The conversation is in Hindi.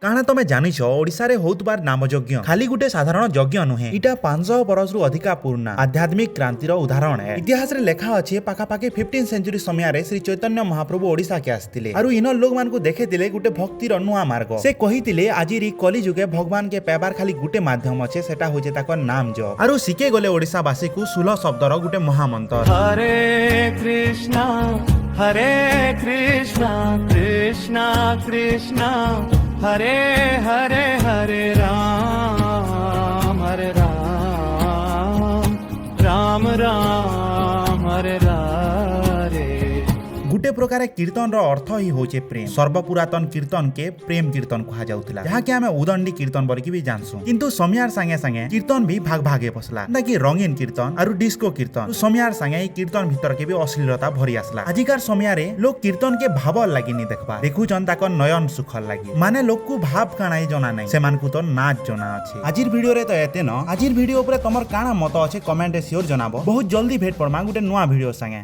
କାଣା ତମେ ଜାଣିଛ ଓଡ଼ିଶାରେ ହଉଥିବାର ନାମଯଜ୍ଞ ଖାଲି ଗୋଟେ ସାଧାରଣ ଯଜ୍ଞ ନୁହେଁ, ଏଇଟା 500 ବରଷରୁ ଅଧିକା ପୁରୁଣା ଆଧ୍ୟାତ୍ମିକ କ୍ରାନ୍ତିର ଉଦାହରଣ ହେ। ଇତିହାସରେ ଲେଖା ଅଛି ପାଖାପାଖି 15 ସେଞ୍ଚୁରୀ ସମୟରେ ଶ୍ରୀ ଚୈତନ୍ୟ ମହାପ୍ରଭୁ ଓଡ଼ିଶାକେ ଆସିଥିଲେ ଆରୁ ଇନ ଲୋକମାନଙ୍କୁ ଦେଖେଇଥିଲେ ଗୋଟେ ଭକ୍ତିର ନୂଆ ମାର୍ଗ। ସେ କହିଥିଲେ ଆଜିର କଲି ଯୁগে ଭଗବାନକେ ପାଇବାର ଖାଲି ଗୋଟେ ମାଧ୍ୟମ ଅଛି, ସେଟା ହଉଛି ତାଙ୍କ ନାମ ଜପ। ଆରୁ ଶିଖେଇ ଗଲେ ଓଡ଼ିଶାବାସୀକୁ ସୁଲ ଶବ୍ଦର ଗୋଟେ ମହାମନ୍ତ୍ର। ହରେ କୃଷ୍ଣ କୃଷ୍ଣ କୃଷ୍ଣ ହରେ ହରେ ହରେ ରାମ ରାମ ରାମ ହରେ ହରେ। गुटे प्रकार कीर्तन अर्थ ही होचे प्रेम। सर्वपुरातन कीर्तन के प्रेम कीर्तन कहा जाउतला, जहाँ के हमें उदंडी कीर्तन बरकी भी जानसु। किंतु समयार संगे संगे कीर्तन भी भाग भागे पसला, ना कि रंगीन कीर्तन और डिस्को कीर्तन। समयार संगे कीर्तन भीतर के भी अश्लीलता भरी आसला। आजिकार समयारे लोग कीर्तन के भाव लागि नि देखबा, देखुचन ताको नयन सुखल लागि, माने लोग को भाव काणाई जना नै, सेमानकु तो नाच जना अछि। आजिर वीडियो रे तो एते न। आजिर वीडियो ऊपर तमर काना मत अछि कमेंट ए श्योर जनाबो। बहुत जल्दी भेट पड़मा गुटे नया वीडियो संगे।